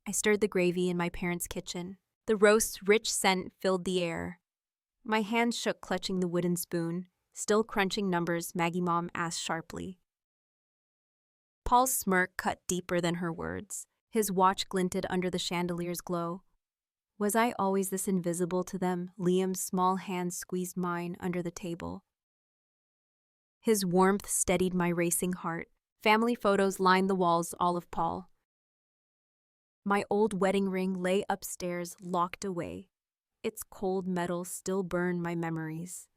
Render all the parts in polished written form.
I stirred the gravy in my parents' kitchen. The roast's rich scent filled the air. My hands shook clutching the wooden spoon. Still crunching numbers, Maggie Mom asked sharply. Paul's smirk cut deeper than her words. His watch glinted under the chandelier's glow. Was I always this invisible to them? Liam's small hand squeezed mine under the table. His warmth steadied my racing heart. Family photos lined the walls, all of Paul. My old wedding ring lay upstairs, locked away. Its cold metal still burned my memories.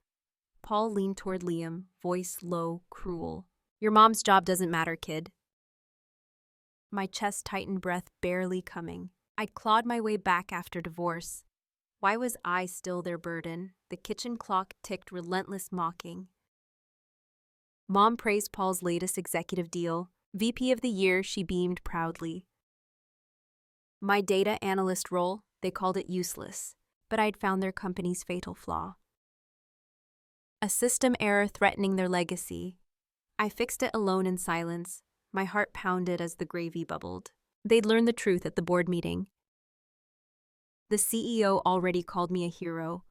Paul leaned toward Liam, voice low, cruel. Your mom's job doesn't matter, kid. My chest tightened, breath barely coming. I clawed my way back after divorce. Why was I still their burden? The kitchen clock ticked, relentless mocking. Mom praised Paul's latest executive deal. VP of the year, she beamed proudly. My data analyst role, they called it useless, but I'd found their company's fatal flaw. A system error threatening their legacy. I fixed it alone in silence. My heart pounded as the gravy bubbled. They'd learned the truth at the board meeting. The CEO already called me a hero.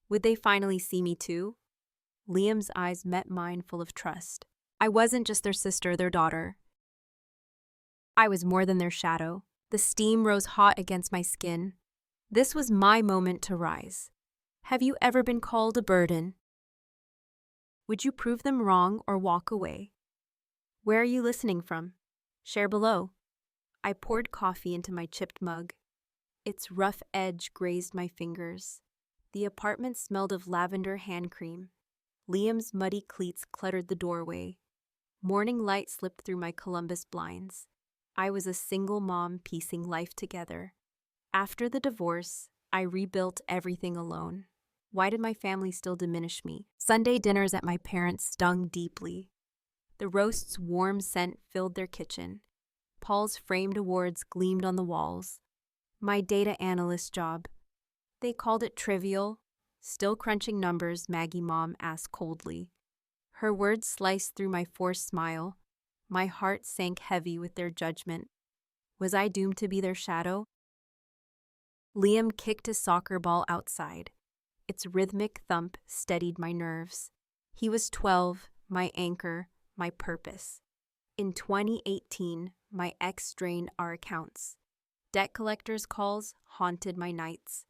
Would they finally see me too? Liam's eyes met mine, full of trust. I wasn't just their sister, their daughter. I was more than their shadow. The steam rose hot against my skin. This was my moment to rise. Have you ever been called a burden? Would you prove them wrong or walk away? Where are you listening from? Share below. I poured coffee into my chipped mug. Its rough edge grazed my fingers. The apartment smelled of lavender hand cream. Liam's muddy cleats cluttered the doorway. Morning light slipped through my Columbus blinds. I was a single mom piecing life together. After the divorce, I rebuilt everything alone. Why did my family still diminish me? Sunday dinners at my parents' stung deeply. The roast's warm scent filled their kitchen. Paul's framed awards gleamed on the walls. My data analyst job. They called it trivial. Still crunching numbers, Maggie Mom asked coldly. Her words sliced through my forced smile. My heart sank heavy with their judgment. Was I doomed to be their shadow? Liam kicked his soccer ball outside. Its rhythmic thump steadied my nerves. He was 12, my anchor, my purpose. In 2018, my ex drained our accounts. Debt collectors' calls haunted my nights.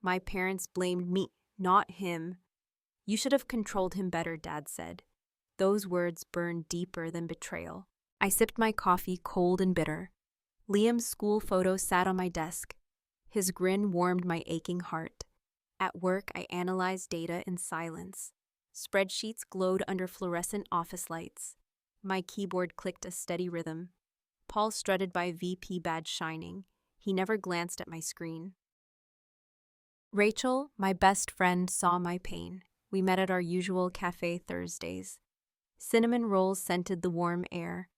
My parents blamed me, not him. You should have controlled him better, Dad said. Those words burned deeper than betrayal. I sipped my coffee, cold and bitter. Liam's school photo sat on my desk. His grin warmed my aching heart. At work, I analyzed data in silence. Spreadsheets glowed under fluorescent office lights. My keyboard clicked a steady rhythm. Paul strutted by, VP badge shining. He never glanced at my screen. Rachel, my best friend, saw my pain. We met at our usual cafe Thursdays. Cinnamon rolls scented the warm air.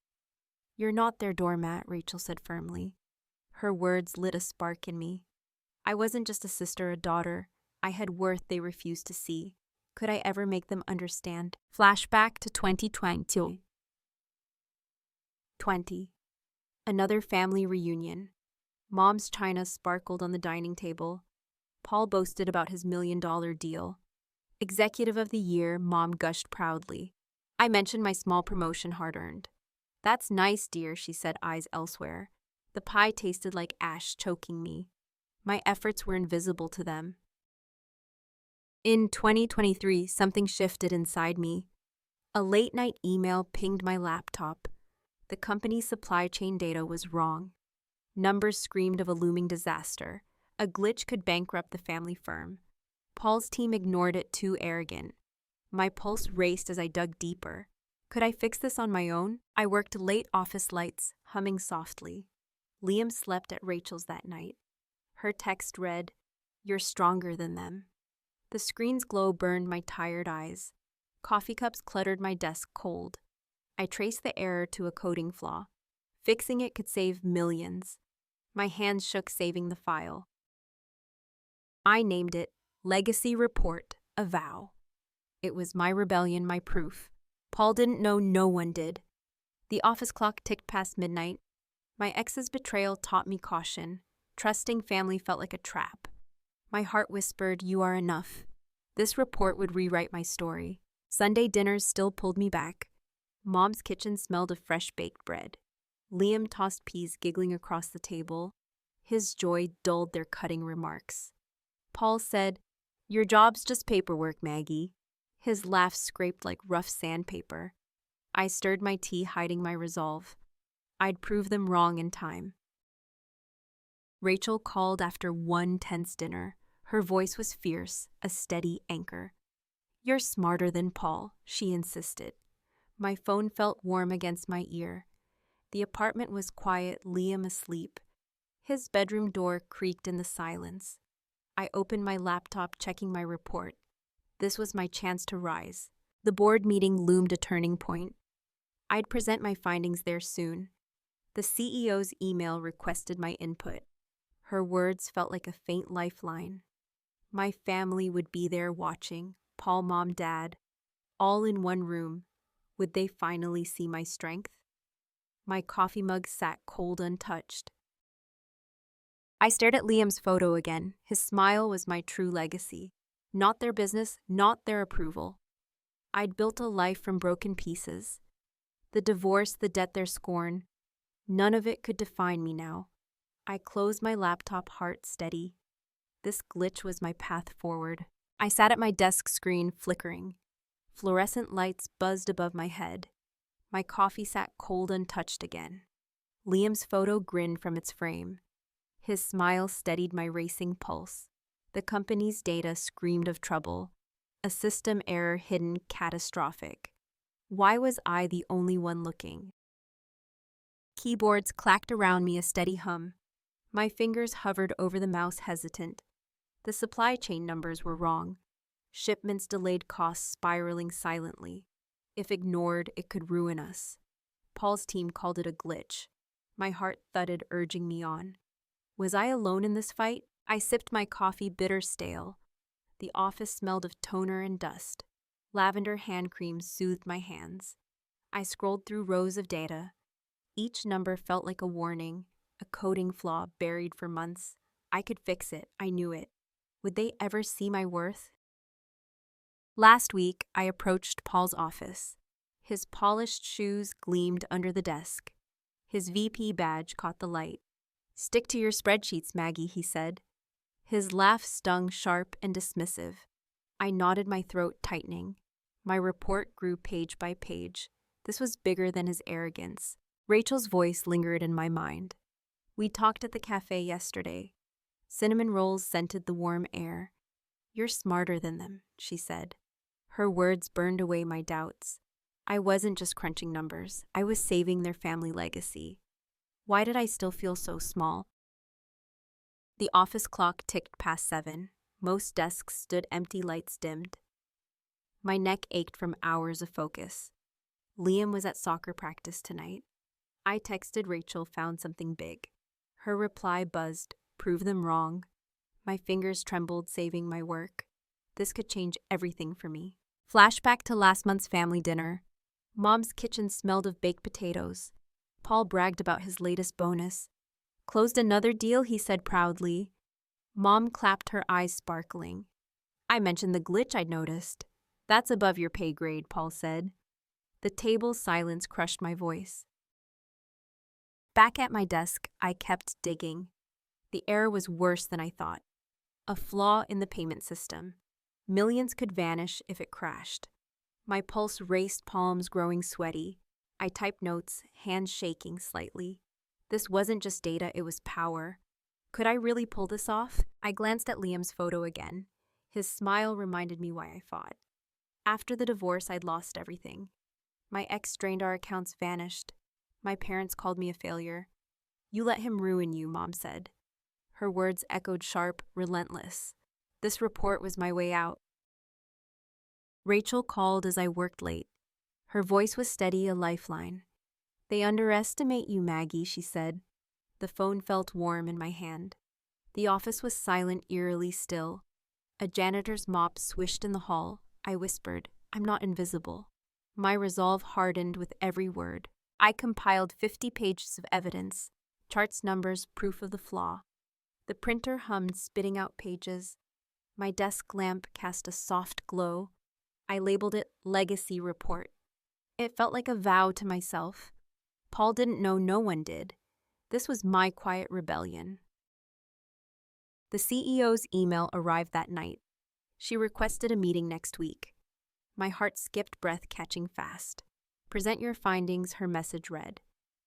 You're not their doormat, Rachel said firmly. Her words lit a spark in me. I wasn't just a sister, a daughter. I had worth they refused to see. Could I ever make them understand? Flashback to 2020. Another family reunion. Mom's china sparkled on the dining table. Paul boasted about his $1 million deal. Executive of the year, Mom gushed proudly. I mentioned my small promotion, hard-earned. That's nice, dear, she said, eyes elsewhere. The pie tasted like ash, choking me. My efforts were invisible to them. In 2023, something shifted inside me. A late-night email pinged my laptop. The company's supply chain data was wrong. Numbers screamed of a looming disaster. A glitch could bankrupt the family firm. Paul's team ignored it, too arrogant. My pulse raced as I dug deeper. Could I fix this on my own? I worked late, office lights, humming softly. Liam slept at Rachel's that night. Her text read, "You're stronger than them." The screen's glow burned my tired eyes. Coffee cups cluttered my desk cold. I traced the error to a coding flaw. Fixing it could save millions. My hands shook, saving the file. I named it Legacy Report, a vow. It was my rebellion, my proof. Paul didn't know, no one did. The office clock ticked past midnight. My ex's betrayal taught me caution. Trusting family felt like a trap. My heart whispered, "You are enough." This report would rewrite my story. Sunday dinners still pulled me back. Mom's kitchen smelled of fresh baked bread. Liam tossed peas giggling across the table. His joy dulled their cutting remarks. Paul said, "Your job's just paperwork, Maggie." His laugh scraped like rough sandpaper. I stirred my tea, hiding my resolve. I'd prove them wrong in time. Rachel called after one tense dinner. Her voice was fierce, a steady anchor. "You're smarter than Paul," she insisted. My phone felt warm against my ear. The apartment was quiet, Liam asleep. His bedroom door creaked in the silence. I opened my laptop, checking my report. This was my chance to rise. The board meeting loomed a turning point. I'd present my findings there soon. The CEO's email requested my input. Her words felt like a faint lifeline. My family would be there watching, Paul, Mom, Dad, all in one room. Would they finally see my strength? My coffee mug sat cold, untouched. I stared at Liam's photo again. His smile was my true legacy. Not their business, not their approval. I'd built a life from broken pieces. The divorce, the debt, their scorn. None of it could define me now. I closed my laptop, heart steady. This glitch was my path forward. I sat at my desk screen, flickering. Fluorescent lights buzzed above my head. My coffee sat cold, untouched again. Liam's photo grinned from its frame. His smile steadied my racing pulse. The company's data screamed of trouble. A system error hidden, catastrophic. Why was I the only one looking? Keyboards clacked around me, a steady hum. My fingers hovered over the mouse, hesitant. The supply chain numbers were wrong. Shipments delayed, costs spiraling silently. If ignored, it could ruin us. Paul's team called it a glitch. My heart thudded, urging me on. Was I alone in this fight? I sipped my coffee, bitter, stale. The office smelled of toner and dust. Lavender hand cream soothed my hands. I scrolled through rows of data. Each number felt like a warning, a coding flaw buried for months. I could fix it, I knew it. Would they ever see my worth? Last week, I approached Paul's office. His polished shoes gleamed under the desk. His VP badge caught the light. "Stick to your spreadsheets, Maggie," he said. His laugh stung, sharp and dismissive. I nodded, my throat tightening. My report grew page by page. This was bigger than his arrogance. Rachel's voice lingered in my mind. "We talked at the cafe yesterday. Cinnamon rolls scented the warm air. You're smarter than them," she said. Her words burned away my doubts. I wasn't just crunching numbers. I was saving their family legacy. Why did I still feel so small? The office clock ticked past 7. Most desks stood empty, lights dimmed. My neck ached from hours of focus. Liam was at soccer practice tonight. I texted Rachel, found something big. Her reply buzzed, "Prove them wrong." My fingers trembled, saving my work. This could change everything for me. Flashback to last month's family dinner. Mom's kitchen smelled of baked potatoes. Paul bragged about his latest bonus. "Closed another deal," he said proudly. Mom clapped, her eyes sparkling. I mentioned the glitch I'd noticed. "That's above your pay grade," Paul said. The table's silence crushed my voice. Back at my desk, I kept digging. The error was worse than I thought. A flaw in the payment system. Millions could vanish if it crashed. My pulse raced, palms growing sweaty. I typed notes, hands shaking slightly. This wasn't just data, it was power. Could I really pull this off? I glanced at Liam's photo again. His smile reminded me why I fought. After the divorce, I'd lost everything. My ex drained our accounts, vanished. My parents called me a failure. "You let him ruin you," Mom said. Her words echoed sharp, relentless. This report was my way out. Rachel called as I worked late. Her voice was steady, a lifeline. "They underestimate you, Maggie," she said. The phone felt warm in my hand. The office was silent, eerily still. A janitor's mop swished in the hall. I whispered, "I'm not invisible." My resolve hardened with every word. I compiled 50 pages of evidence. Charts, numbers, proof of the flaw. The printer hummed, spitting out pages. My desk lamp cast a soft glow. I labeled it Legacy Report. It felt like a vow to myself. Paul didn't know, no one did. This was my quiet rebellion. The CEO's email arrived that night. She requested a meeting next week. My heart skipped, breath catching fast. Present your findings, her message read.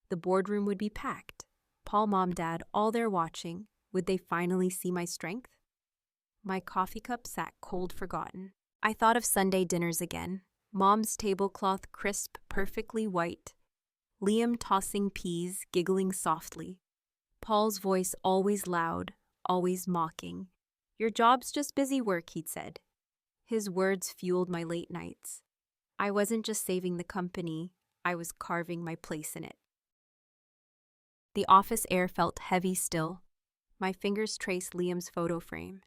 The boardroom would be packed. Paul, Mom, Dad, all there watching. Would they finally see my strength? My coffee cup sat cold, forgotten. I thought of Sunday dinners again. Mom's tablecloth crisp, perfectly white. Liam tossing peas, giggling softly. Paul's voice always loud, always mocking. Your job's just busy work, he'd said. His words fueled my late nights. I wasn't just saving the company, I was carving my place in it. The office air felt heavy still. My fingers traced Liam's photo frame.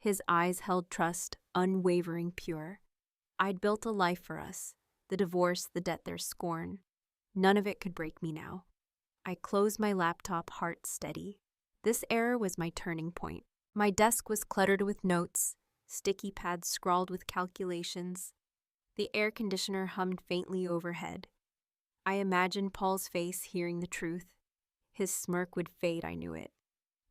His eyes held trust, unwavering, pure. I'd built a life for us. The divorce, the debt, their scorn. None of it could break me now. I closed my laptop, heart steady. This era was my turning point. My desk was cluttered with notes, sticky pads scrawled with calculations. The air conditioner hummed faintly overhead. I imagined Paul's face, hearing the truth. His smirk would fade, I knew it.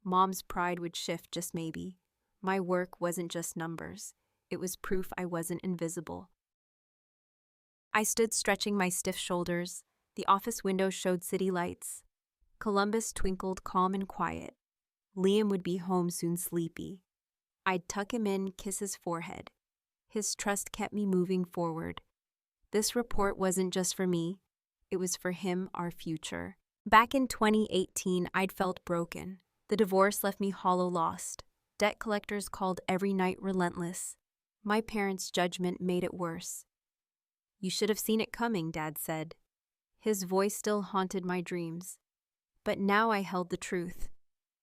Mom's pride would shift, just maybe. My work wasn't just numbers. It was proof I wasn't invisible. I stood stretching my stiff shoulders. The office window showed city lights. Columbus twinkled, calm and quiet. Liam would be home soon, sleepy. I'd tuck him in, kiss his forehead. His trust kept me moving forward. This report wasn't just for me. It was for him, our future. Back in 2018, I'd felt broken. The divorce left me hollow, lost. Debt collectors called every night, relentless. My parents' judgment made it worse. You should have seen it coming, Dad said. His voice still haunted my dreams. But now I held the truth.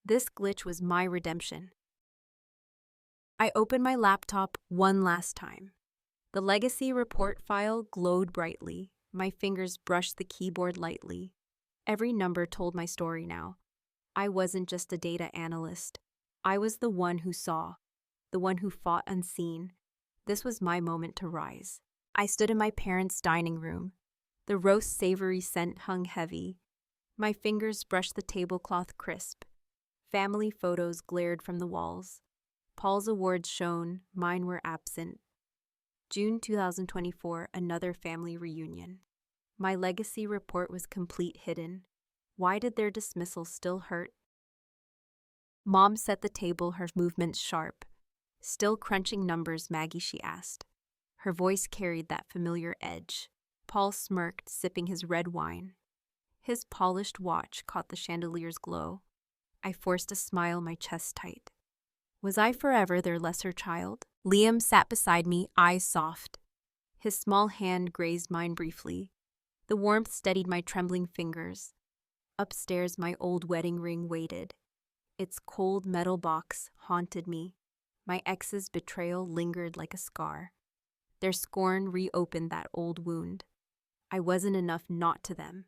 This glitch was my redemption. I opened my laptop one last time. The legacy report file glowed brightly. My fingers brushed the keyboard lightly. Every number told my story now. I wasn't just a data analyst. I was the one who saw, the one who fought unseen. This was my moment to rise. I stood in my parents' dining room. The roast savory scent hung heavy. My fingers brushed the tablecloth crisp. Family photos glared from the walls. Paul's awards shone, mine were absent. June 2024, another family reunion. My legacy report was complete, hidden. Why did their dismissal still hurt? Mom set the table, her movements sharp. Still crunching numbers, Maggie, she asked. Her voice carried that familiar edge. Paul smirked, sipping his red wine. His polished watch caught the chandelier's glow. I forced a smile, my chest tight. Was I forever their lesser child? Liam sat beside me, eyes soft. His small hand grazed mine briefly. The warmth steadied my trembling fingers. Upstairs, my old wedding ring waited. Its cold metal box haunted me. My ex's betrayal lingered like a scar. Their scorn reopened that old wound. I wasn't enough, not to them.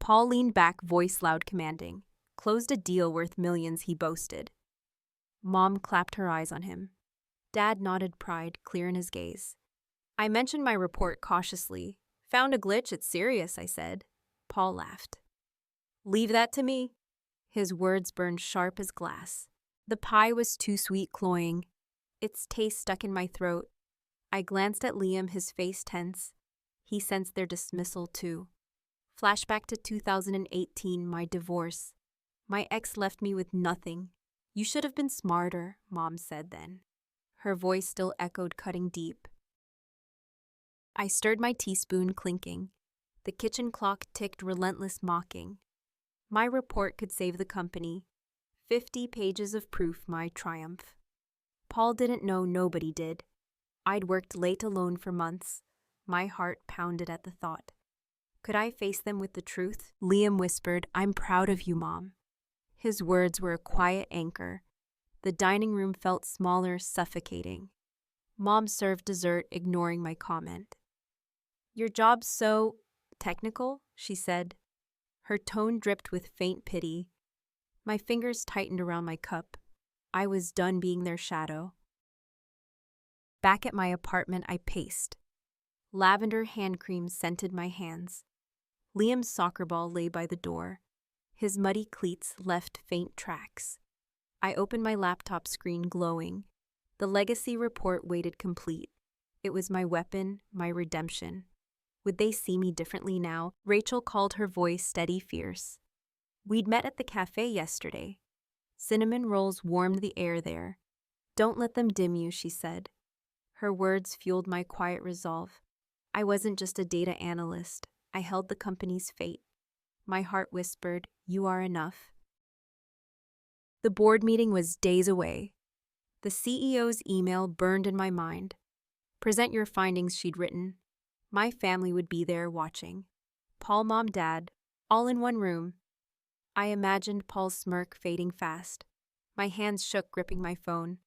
Paul leaned back, voice loud, commanding. Closed a deal worth millions, he boasted. Mom clapped her eyes on him. Dad nodded, pride clear in his gaze. I mentioned my report cautiously. Found a glitch, it's serious, I said. Paul laughed. Leave that to me. His words burned sharp as glass. The pie was too sweet, cloying. Its taste stuck in my throat. I glanced at Liam, his face tense. He sensed their dismissal too. Flashback to 2018, my divorce. My ex left me with nothing. You should have been smarter, Mom said then. Her voice still echoed, cutting deep. I stirred my teaspoon, clinking. The kitchen clock ticked, relentless, mocking. My report could save the company. 50 pages of proof, my triumph. Paul didn't know, nobody did. I'd worked late alone for months. My heart pounded at the thought. Could I face them with the truth? Liam whispered, I'm proud of you, Mom. His words were a quiet anchor. The dining room felt smaller, suffocating. Mom served dessert, ignoring my comment. Your job's so technical, she said. Her tone dripped with faint pity. My fingers tightened around my cup. I was done being their shadow. Back at my apartment, I paced. Lavender hand cream scented my hands. Liam's soccer ball lay by the door. His muddy cleats left faint tracks. I opened my laptop screen glowing. The legacy report waited complete. It was my weapon, my redemption. Would they see me differently now? Rachel called, her voice steady, fierce. We'd met at the cafe yesterday. Cinnamon rolls warmed the air there. Don't let them dim you, she said. Her words fueled my quiet resolve. I wasn't just a data analyst. I held the company's fate. My heart whispered, you are enough. The board meeting was days away. The CEO's email burned in my mind. Present your findings, she'd written. My family would be there watching. Paul, Mom, Dad, all in one room. I imagined Paul's smirk fading fast. My hands shook, gripping my phone.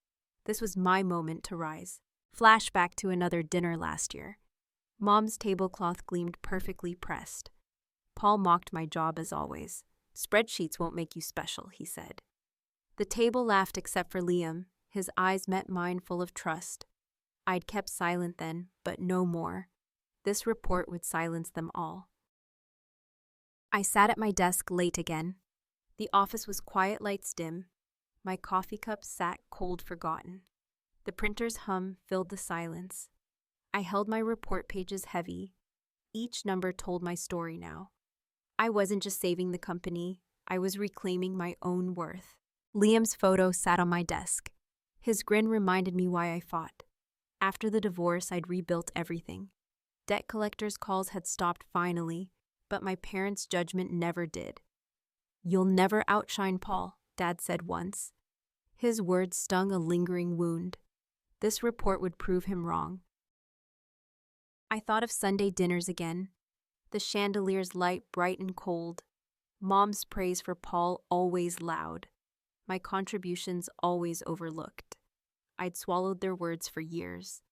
This was my moment to rise. Flashback to another dinner last year. Mom's tablecloth gleamed perfectly pressed. Paul mocked my job as always. Spreadsheets won't make you special, he said. The table laughed except for Liam. His eyes met mine, full of trust. I'd kept silent then, but no more. This report would silence them all. I sat at my desk late again. The office was quiet, lights dim. My coffee cup sat cold, forgotten. The printer's hum filled the silence. I held my report pages heavy. Each number told my story now. I wasn't just saving the company, I was reclaiming my own worth. Liam's photo sat on my desk. His grin reminded me why I fought. After the divorce, I'd rebuilt everything. Debt collectors' calls had stopped finally, but my parents' judgment never did. You'll never outshine Paul, Dad said once. His words stung a lingering wound. This report would prove him wrong. I thought of Sunday dinners again. The chandelier's light bright and cold. Mom's praise for Paul always loud. My contributions always overlooked. I'd swallowed their words for years.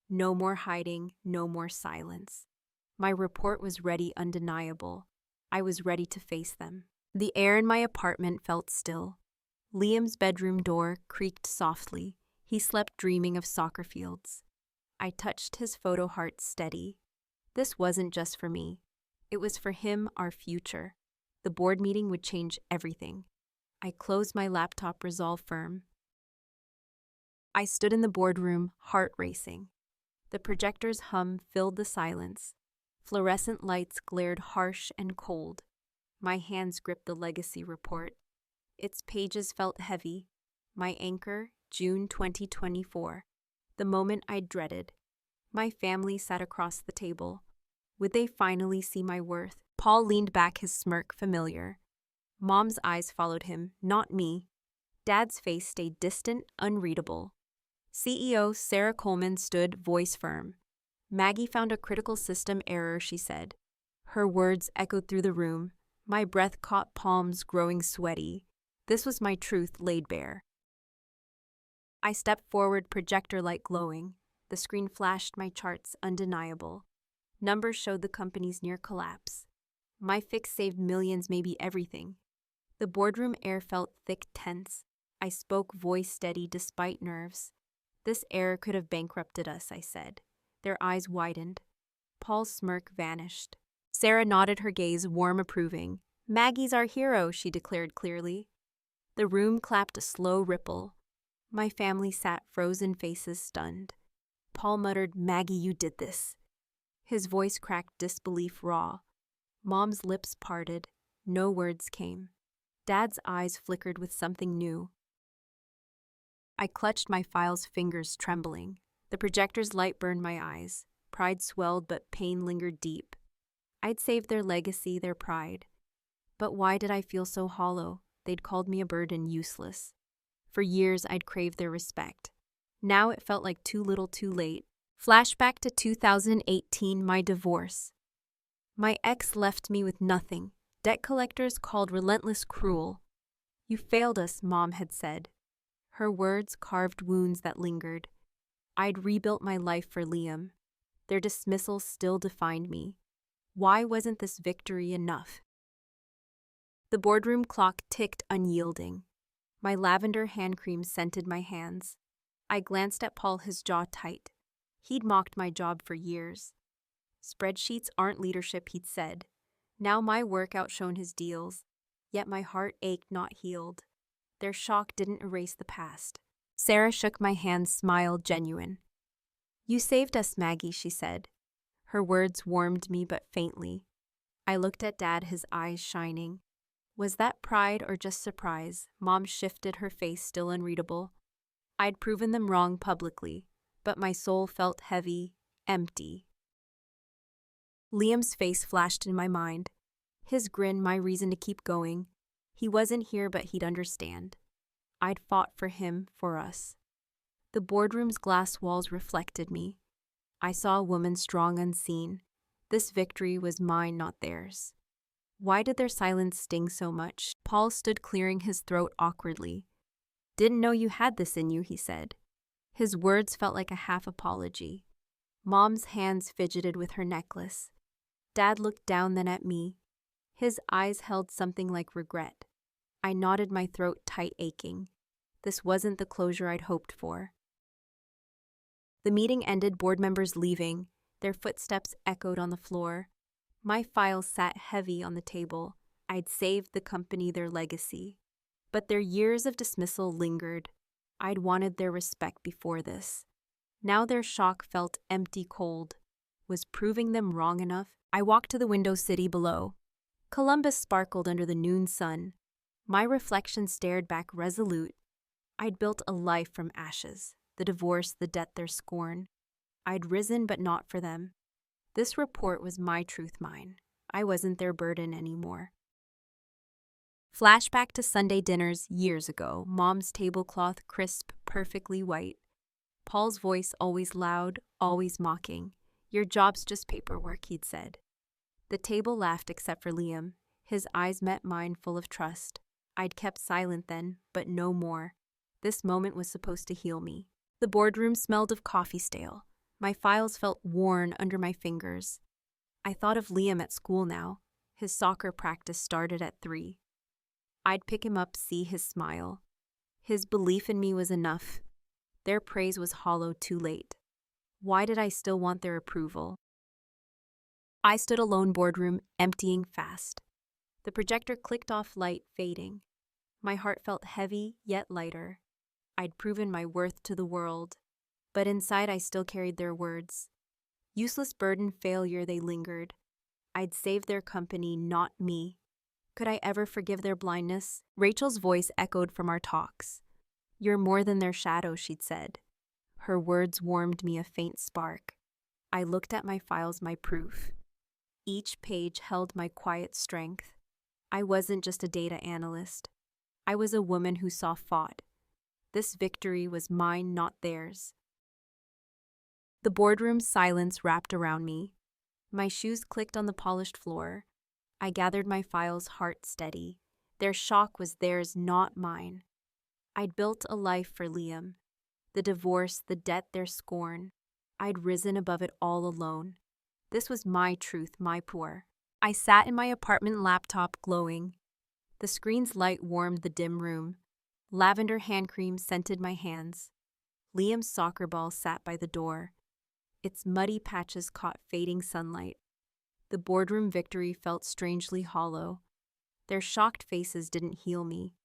No more hiding, no more silence. My report was ready, undeniable. I was ready to face them. The air in my apartment felt still. Liam's bedroom door creaked softly. He slept dreaming of soccer fields. I touched his photo heart steady. This wasn't just for me. It was for him, our future. The board meeting would change everything. I closed my laptop, resolve firm. I stood in the boardroom, heart racing. The projector's hum filled the silence. Fluorescent lights glared harsh and cold. My hands gripped the legacy report. Its pages felt heavy. My anchor, June 2024. The moment I dreaded. My family sat across the table. Would they finally see my worth? Paul leaned back, his smirk familiar. Mom's eyes followed him, not me. Dad's face stayed distant, unreadable. CEO Sarah Coleman stood, voice firm. Maggie found a critical system error, she said. Her words echoed through the room. My breath caught palms growing sweaty. This was my truth laid bare. I stepped forward, projector light glowing. The screen flashed my charts, undeniable. Numbers showed the company's near collapse. My fix saved millions, maybe everything. The boardroom air felt thick, tense. I spoke, voice steady despite nerves. This error could have bankrupted us, I said. Their eyes widened. Paul's smirk vanished. Sarah nodded, her gaze warm, approving. Maggie's our hero, she declared clearly. The room clapped, a slow ripple. My family sat, frozen faces, stunned. Paul muttered, Maggie, you did this. His voice cracked, disbelief raw. Mom's lips parted. No words came. Dad's eyes flickered with something new. I clutched my files, fingers trembling. The projector's light burned my eyes. Pride swelled, but pain lingered deep. I'd saved their legacy, their pride. But why did I feel so hollow? They'd called me a burden, useless. For years, I'd craved their respect. Now it felt like too little, too late. Flashback to 2018, my divorce. My ex left me with nothing. Debt collectors called relentless, cruel. You failed us, Mom had said. Her words carved wounds that lingered. I'd rebuilt my life for Liam. Their dismissal still defined me. Why wasn't this victory enough? The boardroom clock ticked unyielding. My lavender hand cream scented my hands. I glanced at Paul, his jaw tight. He'd mocked my job for years. Spreadsheets aren't leadership, he'd said. Now my work outshone his deals, yet my heart ached, not healed. Their shock didn't erase the past. Sarah shook my hand, smiled genuine. "You saved us, Maggie," she said. Her words warmed me but faintly. I looked at Dad, his eyes shining. Was that pride or just surprise? Mom shifted, her face still unreadable. I'd proven them wrong publicly, but my soul felt heavy, empty. Liam's face flashed in my mind. His grin, my reason to keep going. He wasn't here, but he'd understand. I'd fought for him, for us. The boardroom's glass walls reflected me. I saw a woman strong, unseen. This victory was mine, not theirs. Why did their silence sting so much? Paul stood, clearing his throat awkwardly. "Didn't know you had this in you," he said. His words felt like a half apology. Mom's hands fidgeted with her necklace. Dad looked down, then at me. His eyes held something like regret. I nodded, my throat tight, aching. This wasn't the closure I'd hoped for. The meeting ended, board members leaving. Their footsteps echoed on the floor. My files sat heavy on the table. I'd saved the company, their legacy. But their years of dismissal lingered. I'd wanted their respect before this. Now their shock felt empty, cold. Was proving them wrong enough? I walked to the window, city below. Columbus sparkled under the noon sun. My reflection stared back, resolute. I'd built a life from ashes. The divorce, the debt, their scorn. I'd risen, but not for them. This report was my truth, mine. I wasn't their burden anymore. Flashback to Sunday dinners years ago. Mom's tablecloth, crisp, perfectly white. Paul's voice always loud, always mocking. "Your job's just paperwork," he'd said. The table laughed except for Liam. His eyes met mine, full of trust. I'd kept silent then, but no more. This moment was supposed to heal me. The boardroom smelled of coffee stale. My files felt worn under my fingers. I thought of Liam at school now. His soccer practice started at 3. I'd pick him up, see his smile. His belief in me was enough. Their praise was hollow, too late. Why did I still want their approval? I stood alone, boardroom, emptying fast. The projector clicked off, light fading. My heart felt heavy, yet lighter. I'd proven my worth to the world, but inside I still carried their words. Useless burden, failure, they lingered. I'd saved their company, not me. Could I ever forgive their blindness? Rachel's voice echoed from our talks. "You're more than their shadow," she'd said. Her words warmed me, a faint spark. I looked at my files, my proof. Each page held my quiet strength. I wasn't just a data analyst. I was a woman who saw fought. This victory was mine, not theirs. The boardroom's silence wrapped around me. My shoes clicked on the polished floor. I gathered my files, heart steady. Their shock was theirs, not mine. I'd built a life for Liam. The divorce, the debt, their scorn. I'd risen above it all alone. This was my truth, my poor. I sat in my apartment, laptop glowing. The screen's light warmed the dim room. Lavender hand cream scented my hands. Liam's soccer ball sat by the door. Its muddy patches caught fading sunlight. The boardroom victory felt strangely hollow. Their shocked faces didn't heal me.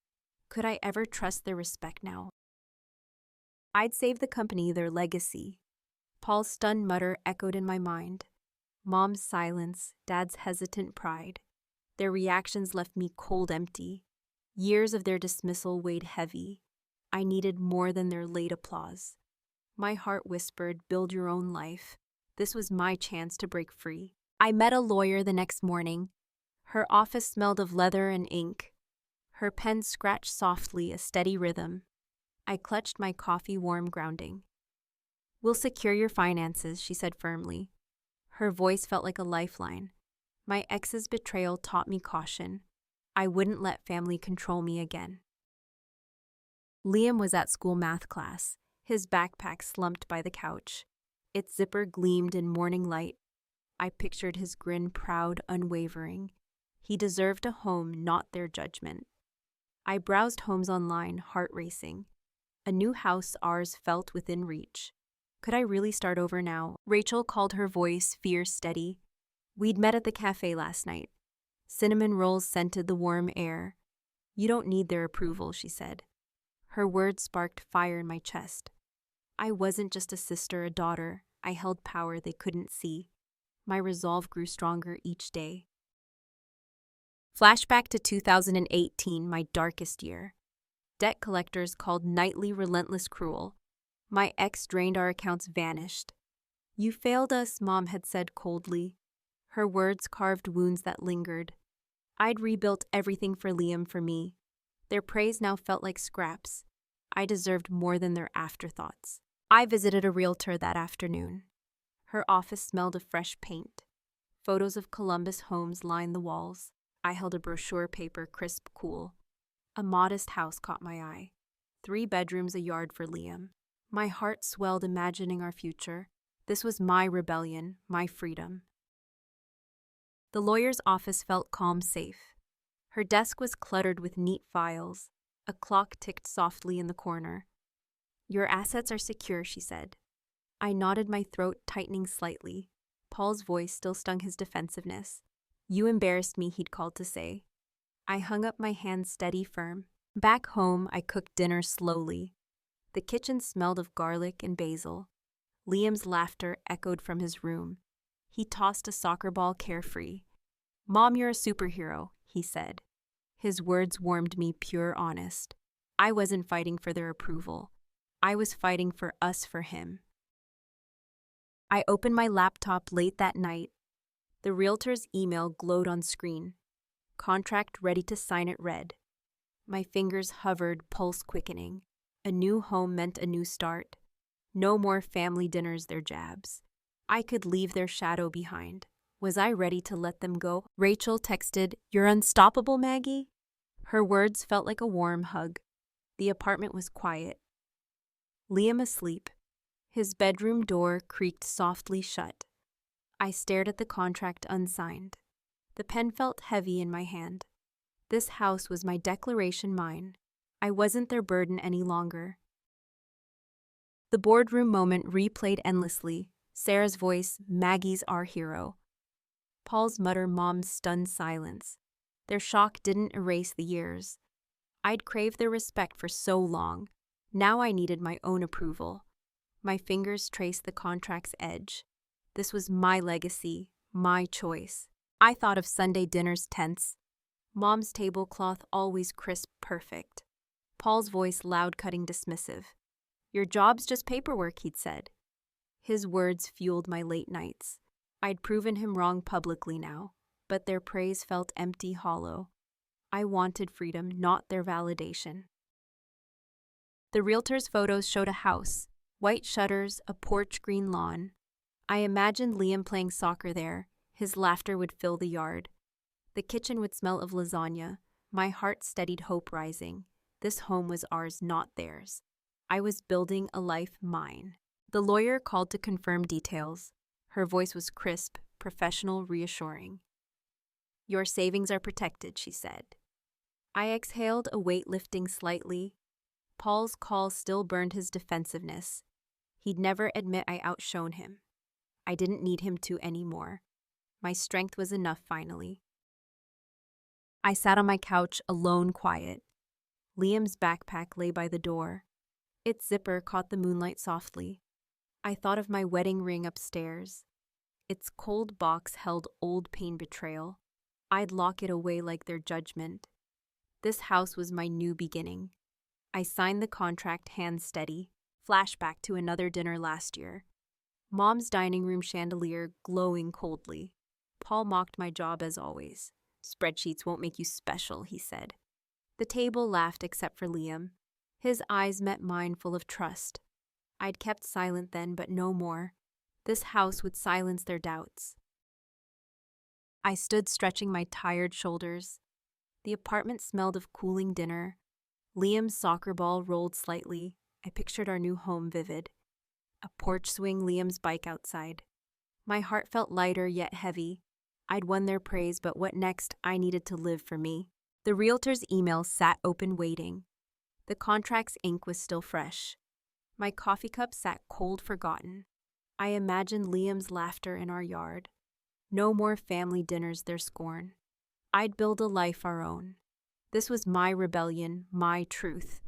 Could I ever trust their respect now? I'd saved the company, their legacy. Paul's stunned mutter echoed in my mind. Mom's silence, Dad's hesitant pride. Their reactions left me cold, empty. Years of their dismissal weighed heavy. I needed more than their late applause. My heart whispered, "Build your own life." This was my chance to break free. I met a lawyer the next morning. Her office smelled of leather and ink. Her pen scratched softly, a steady rhythm. I clutched my coffee, warm, grounding. "We'll secure your finances," she said firmly. Her voice felt like a lifeline. My ex's betrayal taught me caution. I wouldn't let family control me again. Liam was at school math class, his backpack slumped by the couch. Its zipper gleamed in morning light. I pictured his grin, proud, unwavering. He deserved a home, not their judgment. I browsed homes online, heart racing. A new house, ours, felt within reach. Could I really start over now? Rachel called, her voice fierce, steady. We'd met at the cafe last night. Cinnamon rolls scented the warm air. You don't need their approval, she said. Her words sparked fire in my chest. I wasn't just a sister, a daughter. I held power they couldn't see. My resolve grew stronger each day. Flashback to 2018, my darkest year. Debt collectors called nightly, relentless, cruel. My ex drained our accounts, vanished. You failed us, Mom had said coldly. Her words carved wounds that lingered. I'd rebuilt everything for Liam, for me. Their praise now felt like scraps. I deserved more than their afterthoughts. I visited a realtor that afternoon. Her office smelled of fresh paint. Photos of Columbus homes lined the walls. I held a brochure, paper crisp, cool. A modest house caught my eye. 3 bedrooms, a yard for Liam. My heart swelled imagining our future. This was my rebellion, my freedom. The lawyer's office felt calm, safe. Her desk was cluttered with neat files. A clock ticked softly in the corner. Your assets are secure, she said. I nodded, my throat tightening slightly. Paul's voice still stung his defensiveness. You embarrassed me, he'd called to say. I hung up my hands, steady, firm. Back home, I cooked dinner slowly. The kitchen smelled of garlic and basil. Liam's laughter echoed from his room. He tossed a soccer ball carefree. Mom, you're a superhero, he said. His words warmed me, pure, honest. I wasn't fighting for their approval. I was fighting for us, for him. I opened my laptop late that night. The realtor's email glowed on screen. Contract ready to sign, it read. My fingers hovered, pulse quickening. A new home meant a new start. No more family dinners, their jabs. I could leave their shadow behind. Was I ready to let them go? Rachel texted, You're unstoppable, Maggie. Her words felt like a warm hug. The apartment was quiet. Liam asleep. His bedroom door creaked softly shut. I stared at the contract unsigned. The pen felt heavy in my hand. This house was my declaration, mine. I wasn't their burden any longer. The boardroom moment replayed endlessly. Sarah's voice, Maggie's our hero. Paul's mutter, Mom's stunned silence. Their shock didn't erase the years. I'd craved their respect for so long. Now I needed my own approval. My fingers traced the contract's edge. This was my legacy, my choice. I thought of Sunday dinners tense. Mom's tablecloth always crisp, perfect. Paul's voice loud, cutting, dismissive. Your job's just paperwork, he'd said. His words fueled my late nights. I'd proven him wrong publicly now, but their praise felt empty, hollow. I wanted freedom, not their validation. The realtor's photos showed a house, white shutters, a porch, green lawn. I imagined Liam playing soccer there. His laughter would fill the yard. The kitchen would smell of lasagna. My heart steadied, hope rising. This home was ours, not theirs. I was building a life mine. The lawyer called to confirm details. Her voice was crisp, professional, reassuring. Your savings are protected, she said. I exhaled, a weight lifting slightly. Paul's call still burned his defensiveness. He'd never admit I outshone him. I didn't need him to anymore. My strength was enough finally. I sat on my couch, alone, quiet. Liam's backpack lay by the door. Its zipper caught the moonlight softly. I thought of my wedding ring upstairs. Its cold box held old pain, betrayal. I'd lock it away like their judgment. This house was my new beginning. I signed the contract, hands steady. Flashback to another dinner last year. Mom's dining room chandelier glowing coldly. Paul mocked my job as always. Spreadsheets won't make you special, he said. The table laughed except for Liam. His eyes met mine, full of trust. I'd kept silent then, but no more. This house would silence their doubts. I stood stretching my tired shoulders. The apartment smelled of cooling dinner. Liam's soccer ball rolled slightly. I pictured our new home vivid. A porch swing, Liam's bike outside. My heart felt lighter yet heavy. I'd won their praise, but what next? I needed to live for me. The realtor's email sat open waiting. The contract's ink was still fresh. My coffee cup sat cold, forgotten. I imagined Liam's laughter in our yard. No more family dinners, their scorn. I'd build a life our own. This was my rebellion, my truth.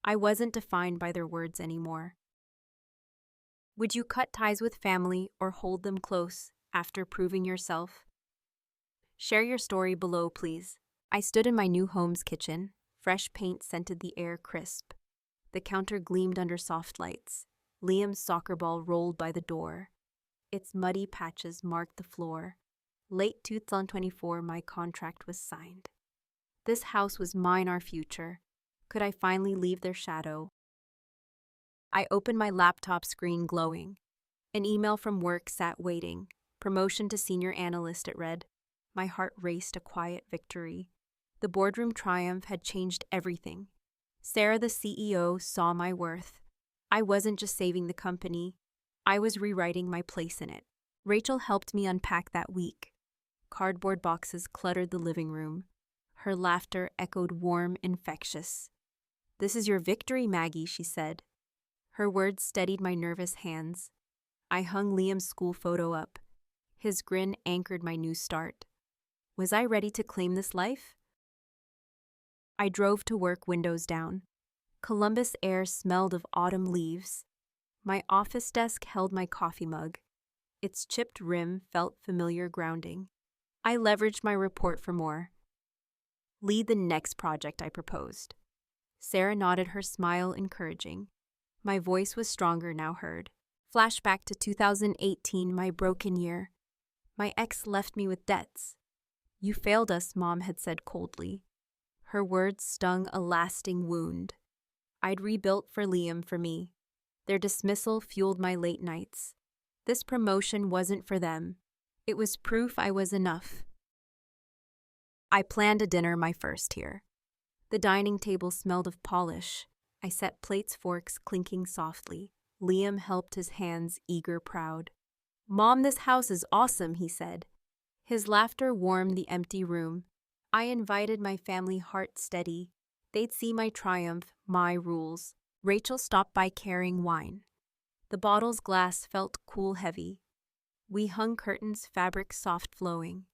I wasn't defined by their words anymore. Would you cut ties with family or hold them close after proving yourself? Share your story below, please. I stood in my new home's kitchen. Fresh paint scented the air crisp. The counter gleamed under soft lights. Liam's soccer ball rolled by the door. Its muddy patches marked the floor. Late 2024, my contract was signed. This house was mine, our future. Could I finally leave their shadow? I opened my laptop screen glowing. An email from work sat waiting. Promotion to senior analyst, it read. My heart raced, a quiet victory. The boardroom triumph had changed everything. Sarah, the CEO, saw my worth. I wasn't just saving the company. I was rewriting my place in it. Rachel helped me unpack that week. Cardboard boxes cluttered the living room. Her laughter echoed warm, infectious. "This is your victory, Maggie," she said. Her words steadied my nervous hands. I hung Liam's school photo up. His grin anchored my new start. Was I ready to claim this life? I drove to work, windows down. Columbus air smelled of autumn leaves. My office desk held my coffee mug. Its chipped rim felt familiar, grounding. I leveraged my report for more. Lead the next project, I proposed. Sarah nodded, her smile encouraging. My voice was stronger now, heard. Flashback to 2018, my broken year. My ex left me with debts. You failed us, Mom had said coldly. Her words stung, a lasting wound. I'd rebuilt for Liam, for me. Their dismissal fueled my late nights. This promotion wasn't for them. It was proof I was enough. I planned a dinner, my first here. The dining table smelled of polish. I set plates, forks clinking softly. Liam helped, his hands eager, proud. "Mom, this house is awesome," he said. His laughter warmed the empty room. I invited my family, heart steady. They'd see my triumph, my rules. Rachel stopped by carrying wine. The bottle's glass felt cool, heavy. We hung curtains, fabric soft flowing.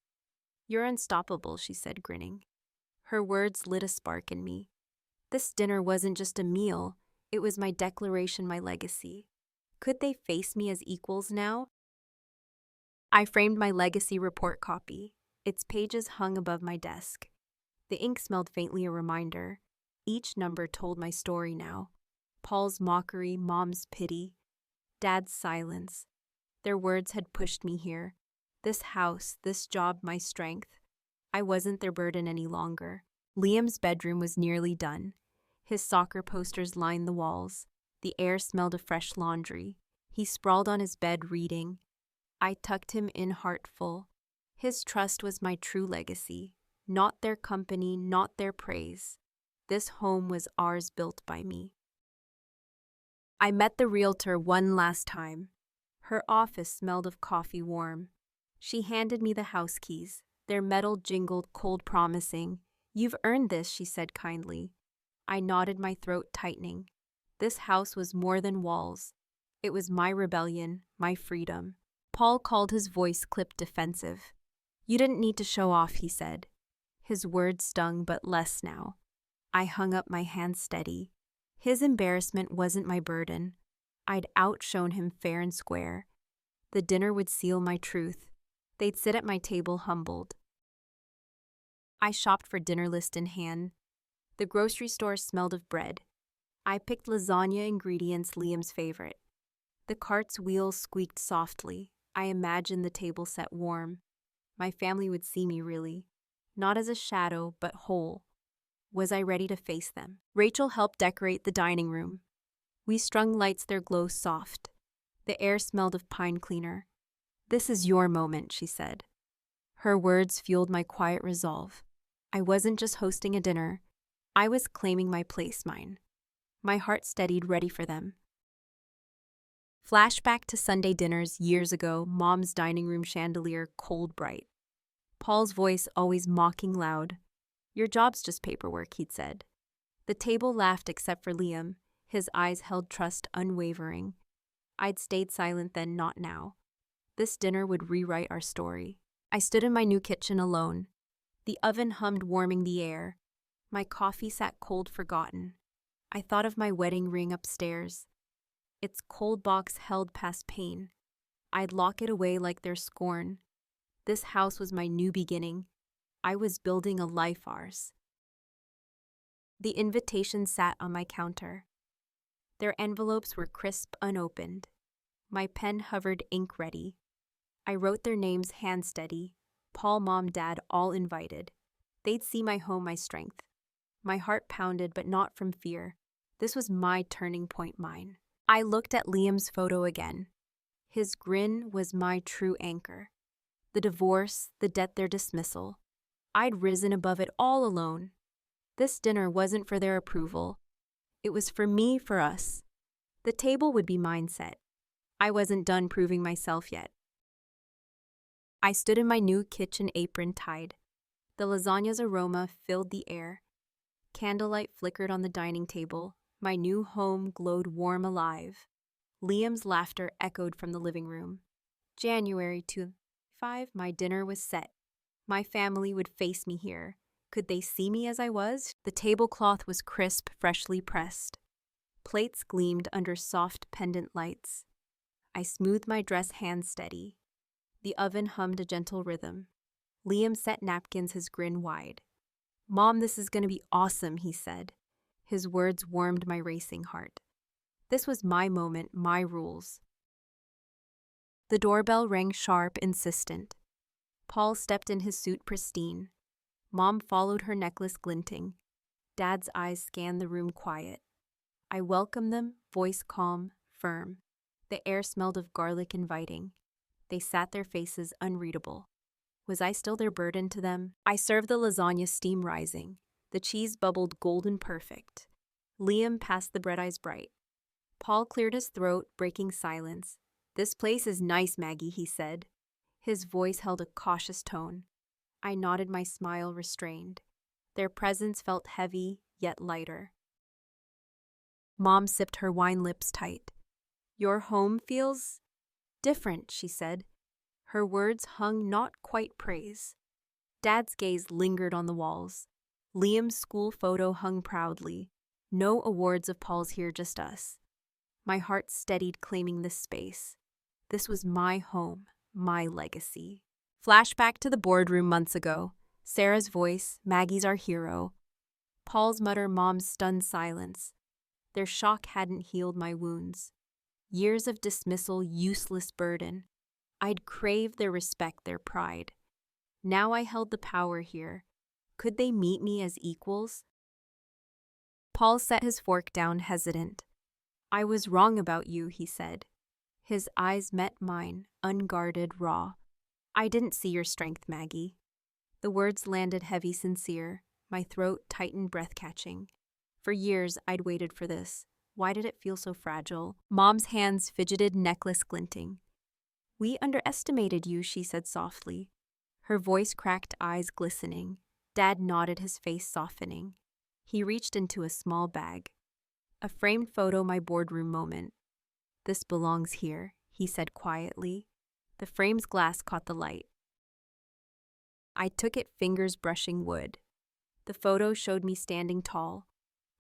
"You're unstoppable," she said, grinning. Her words lit a spark in me. This dinner wasn't just a meal. It was my declaration, my legacy. Could they face me as equals now? I framed my legacy report copy. Its pages hung above my desk. The ink smelled faintly, a reminder. Each number told my story now. Paul's mockery, Mom's pity, Dad's silence. Their words had pushed me here. This house, this job, my strength. I wasn't their burden any longer. Liam's bedroom was nearly done. His soccer posters lined the walls. The air smelled of fresh laundry. He sprawled on his bed, reading. I tucked him in, heart full. His trust was my true legacy. Not their company, not their praise. This home was ours, built by me. I met the realtor one last time. Her office smelled of coffee, warm. She handed me the house keys. Their metal jingled, cold, promising. "You've earned this," she said kindly. I nodded, my throat tightening. This house was more than walls. It was my rebellion, my freedom. Paul called, his voice clipped, defensive. "You didn't need to show off," he said. His words stung, but less now. I hung up, my hands steady. His embarrassment wasn't my burden. I'd outshone him fair and square. The dinner would seal my truth. They'd sit at my table, humbled. I shopped for dinner, list in hand. The grocery store smelled of bread. I picked lasagna ingredients, Liam's favorite. The cart's wheels squeaked softly. I imagined the table set warm. My family would see me, really. Not as a shadow, but whole. Was I ready to face them? Rachel helped decorate the dining room. We strung lights, their glow soft. The air smelled of pine cleaner. "This is your moment," she said. Her words fueled my quiet resolve. I wasn't just hosting a dinner. I was claiming my place, mine. My heart steadied, ready for them. Flashback to Sunday dinners years ago, Mom's dining room chandelier, cold bright. Paul's voice always mocking loud. "Your job's just paperwork," he'd said. The table laughed except for Liam. His eyes held trust unwavering. I'd stayed silent then, not now. This dinner would rewrite our story. I stood in my new kitchen alone. The oven hummed, warming the air. My coffee sat cold, forgotten. I thought of my wedding ring upstairs. Its cold box held past pain. I'd lock it away like their scorn. This house was my new beginning. I was building a life ours. The invitations sat on my counter. Their envelopes were crisp, unopened. My pen hovered, ink ready. I wrote their names, hand steady. Paul, Mom, Dad, all invited. They'd see my home, my strength. My heart pounded, but not from fear. This was my turning point, mine. I looked at Liam's photo again. His grin was my true anchor. The divorce, the debt, their dismissal. I'd risen above it all alone. This dinner wasn't for their approval. It was for me, for us. The table would be mine set. I wasn't done proving myself yet. I stood in my new kitchen, apron tied. The lasagna's aroma filled the air. Candlelight flickered on the dining table. My new home glowed warm, alive. Liam's laughter echoed from the living room. January 5, my dinner was set. My family would face me here. Could they see me as I was? The tablecloth was crisp, freshly pressed. Plates gleamed under soft pendant lights. I smoothed my dress, hands steady. The oven hummed a gentle rhythm. Liam set napkins, his grin wide. "Mom, this is gonna be awesome," he said. His words warmed my racing heart. This was my moment, my rules. The doorbell rang sharp, insistent. Paul stepped in, his suit pristine. Mom followed, her necklace glinting. Dad's eyes scanned the room, quiet. I welcomed them, voice calm, firm. The air smelled of garlic, inviting. They sat, their faces unreadable. Was I still their burden to them? I served the lasagna, steam rising. The cheese bubbled golden perfect. Liam passed the bread, eyes bright. Paul cleared his throat, breaking silence. "This place is nice, Maggie," he said. His voice held a cautious tone. I nodded, my smile restrained. Their presence felt heavy, yet lighter. Mom sipped, her wine lips tight. "Your home feels different," she said. Her words hung not quite praise. Dad's gaze lingered on the walls. Liam's school photo hung proudly. No awards of Paul's here, just us. My heart steadied, claiming this space. This was my home, my legacy. Flashback to the boardroom months ago. Sarah's voice, "Maggie's our hero." Paul's mutter, Mom's stunned silence. Their shock hadn't healed my wounds. Years of dismissal, useless burden. I'd craved their respect, their pride. Now I held the power here. Could they meet me as equals? Paul set his fork down, hesitant. "I was wrong about you," he said. His eyes met mine, unguarded, raw. "I didn't see your strength, Maggie." The words landed heavy, sincere. My throat tightened, breath-catching. For years, I'd waited for this. Why did it feel so fragile? Mom's hands fidgeted, necklace glinting. "We underestimated you," she said softly. Her voice cracked, eyes glistening. Dad nodded, his face softening. He reached into a small bag. A framed photo, my boardroom moment. "This belongs here," he said quietly. The frame's glass caught the light. I took it, fingers brushing wood. The photo showed me standing tall.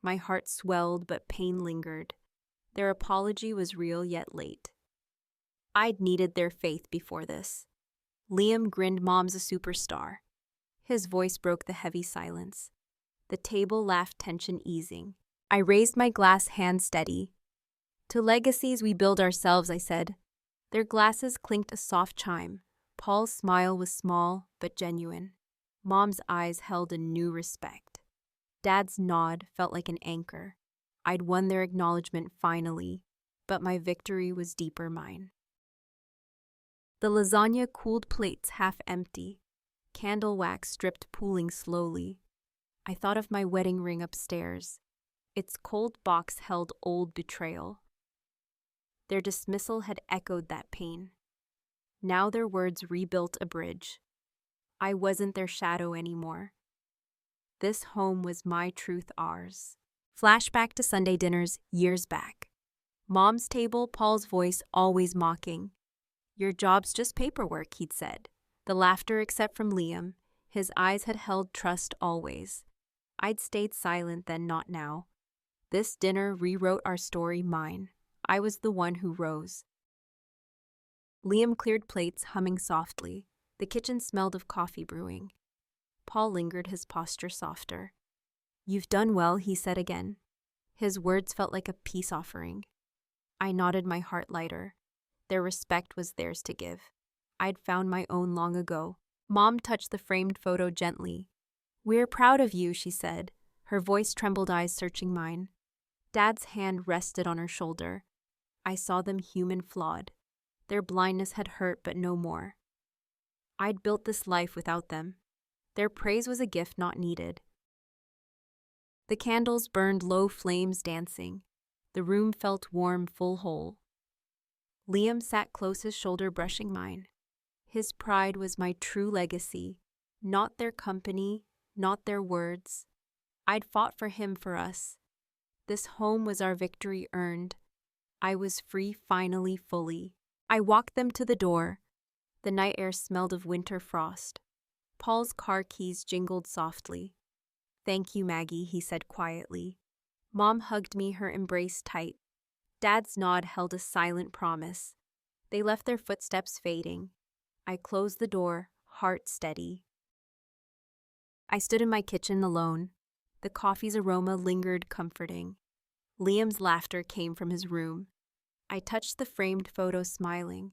My heart swelled, but pain lingered. Their apology was real, yet late. I'd needed their faith before this. Liam grinned, "Mom's a superstar." His voice broke the heavy silence. The table laughed, tension easing. I raised my glass, hand steady. "To legacies we build ourselves," I said. Their glasses clinked, a soft chime. Paul's smile was small, but genuine. Mom's eyes held a new respect. Dad's nod felt like an anchor. I'd won their acknowledgement finally, but my victory was deeper, mine. The lasagna cooled, plates half empty. Candle wax dripped, pooling slowly. I thought of my wedding ring upstairs. Its cold box held old betrayal. Their dismissal had echoed that pain. Now their words rebuilt a bridge. I wasn't their shadow anymore. This home was my truth, ours. Flashback to Sunday dinners years back. Mom's table, Paul's voice always mocking. Your job's just paperwork, he'd said. The laughter except from Liam. His eyes had held trust always. I'd stayed silent then, not now. This dinner rewrote our story, mine. I was the one who rose. Liam cleared plates, humming softly. The kitchen smelled of coffee brewing. Paul lingered, his posture softer. You've done well, he said again. His words felt like a peace offering. I nodded, my heart lighter. Their respect was theirs to give. I'd found my own long ago. Mom touched the framed photo gently. We're proud of you, she said, her voice trembled, eyes searching mine. Dad's hand rested on her shoulder. I saw them human, flawed. Their blindness had hurt, but no more. I'd built this life without them. Their praise was a gift not needed. The candles burned, low flames dancing. The room felt warm, full whole. Liam sat close, his shoulder brushing mine. His pride was my true legacy, not their company, not their words. I'd fought for him, for us. This home was our victory earned. I was free finally, fully. I walked them to the door. The night air smelled of winter frost. Paul's car keys jingled softly. Thank you, Maggie, he said quietly. Mom hugged me, her embrace tight. Dad's nod held a silent promise. They left, their footsteps fading. I closed the door, heart steady. I stood in my kitchen alone. The coffee's aroma lingered, comforting. Liam's laughter came from his room. I touched the framed photo, smiling.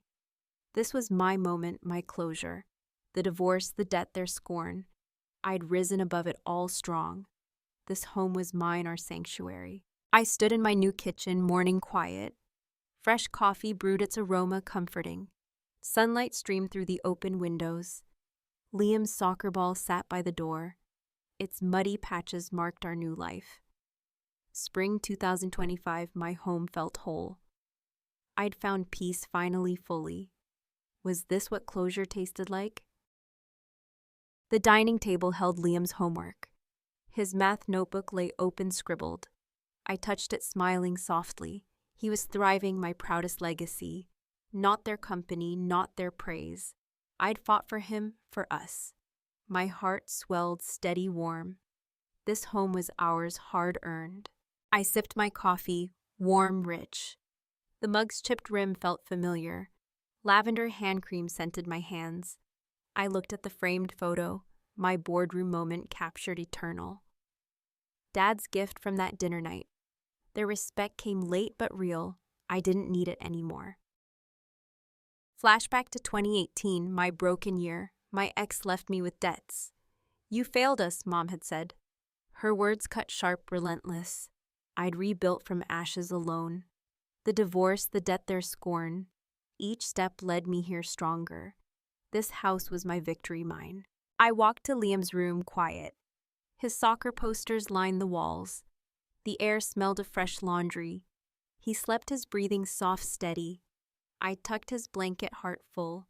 This was my moment, my closure. The divorce, the debt, their scorn. I'd risen above it all strong. This home was mine, our sanctuary. I stood in my new kitchen, morning quiet. Fresh coffee brewed, its aroma comforting. Sunlight streamed through the open windows. Liam's soccer ball sat by the door. Its muddy patches marked our new life. Spring 2025, my home felt whole. I'd found peace finally, fully. Was this what closure tasted like? The dining table held Liam's homework. His math notebook lay open, scribbled. I touched it, smiling softly. He was thriving, my proudest legacy. Not their company, not their praise. I'd fought for him, for us. My heart swelled, steady, warm. This home was ours, hard-earned. I sipped my coffee, warm, rich. The mug's chipped rim felt familiar. Lavender hand cream scented my hands. I looked at the framed photo, my boardroom moment captured, eternal. Dad's gift from that dinner night. Their respect came late but real. I didn't need it anymore. Flashback to 2018, my broken year. My ex left me with debts. You failed us, Mom had said. Her words cut sharp, relentless. I'd rebuilt from ashes alone. The divorce, the debt, their scorn. Each step led me here stronger. This house was my victory, mine. I walked to Liam's room, quiet. His soccer posters lined the walls. The air smelled of fresh laundry. He slept, his breathing soft, steady. I tucked his blanket, heart full.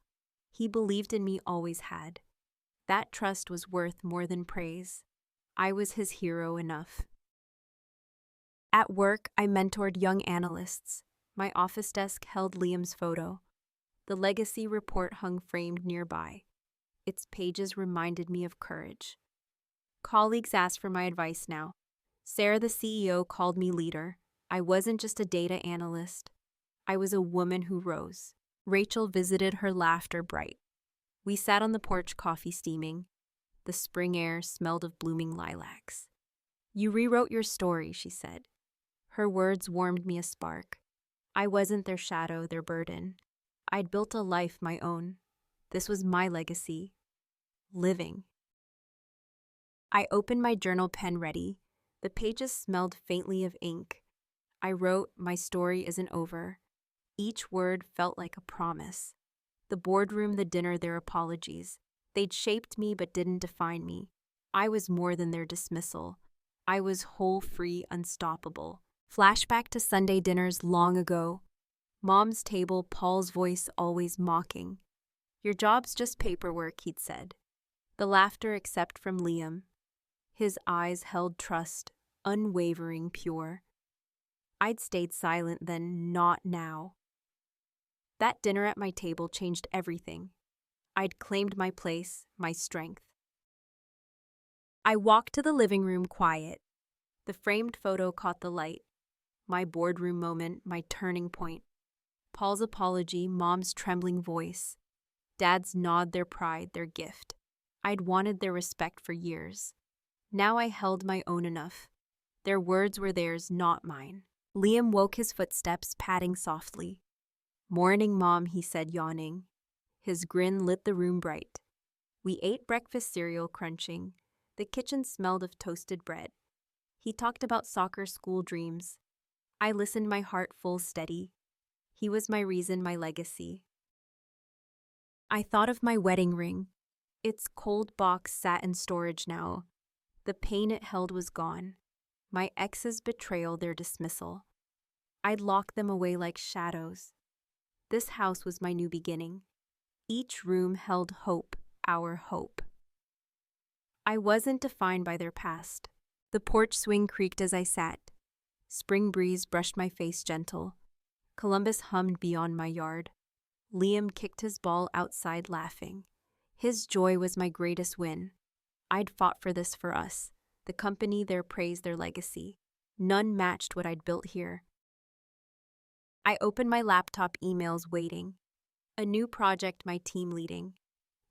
He believed in me, always had. That trust was worth more than praise. I was his hero enough. At work, I mentored young analysts. My office desk held Liam's photo. The legacy report hung framed nearby. Its pages reminded me of courage. Colleagues asked for my advice now. Sarah, the CEO, called me leader. I wasn't just a data analyst. I was a woman who rose. Rachel visited, her laughter bright. We sat on the porch, coffee steaming. The spring air smelled of blooming lilacs. You rewrote your story, she said. Her words warmed me, a spark. I wasn't their shadow, their burden. I'd built a life my own. This was my legacy. Living. I opened my journal, pen ready. The pages smelled faintly of ink. I wrote, my story isn't over. Each word felt like a promise. The boardroom, the dinner, their apologies. They'd shaped me but didn't define me. I was more than their dismissal. I was whole, free, unstoppable. Flashback to Sunday dinners long ago. Mom's table, Paul's voice always mocking. Your job's just paperwork, he'd said. The laughter except from Liam. His eyes held trust, unwavering, pure. I'd stayed silent then, not now. That dinner at my table changed everything. I'd claimed my place, my strength. I walked to the living room quiet. The framed photo caught the light. My boardroom moment, my turning point. Paul's apology, Mom's trembling voice. Dad's nod, their pride, their gift. I'd wanted their respect for years. Now I held my own enough. Their words were theirs, not mine. Liam woke his footsteps, padding softly. "Morning, Mom," he said, yawning. His grin lit the room bright. We ate breakfast cereal crunching. The kitchen smelled of toasted bread. He talked about soccer school dreams. I listened, my heart full steady. He was my reason, my legacy. I thought of my wedding ring. Its cold box sat in storage now. The pain it held was gone. My ex's betrayal, their dismissal. I'd locked them away like shadows. This house was my new beginning. Each room held hope, our hope. I wasn't defined by their past. The porch swing creaked as I sat. Spring breeze brushed my face gentle. Columbus hummed beyond my yard. Liam kicked his ball outside laughing. His joy was my greatest win. I'd fought for this for us. The company, their praise, their legacy. None matched what I'd built here. I opened my laptop, emails waiting. A new project my team leading.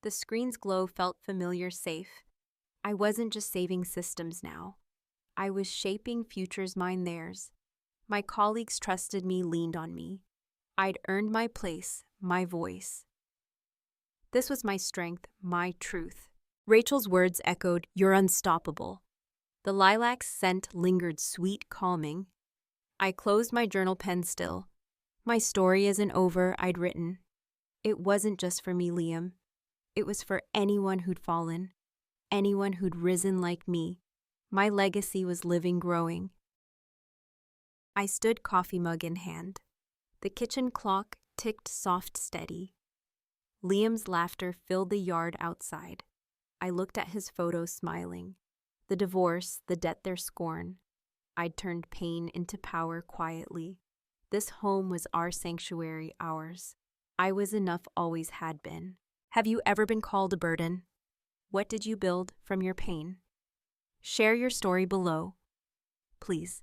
The screen's glow felt familiar, safe. I wasn't just saving systems now. I was shaping futures, mine, theirs. My colleagues trusted me, leaned on me. I'd earned my place, my voice. This was my strength, my truth. Rachel's words echoed, "You're unstoppable." The lilac scent lingered, sweet, calming. I closed my journal pen still. My story isn't over, I'd written. It wasn't just for me, Liam. It was for anyone who'd fallen, anyone who'd risen like me. My legacy was living, growing. I stood, coffee mug in hand. The kitchen clock ticked soft, steady. Liam's laughter filled the yard outside. I looked at his photo, smiling. The divorce, the debt, their scorn. I'd turned pain into power quietly. This home was our sanctuary, ours. I was enough, always had been. Have you ever been called a burden? What did you build from your pain? Share your story below, please.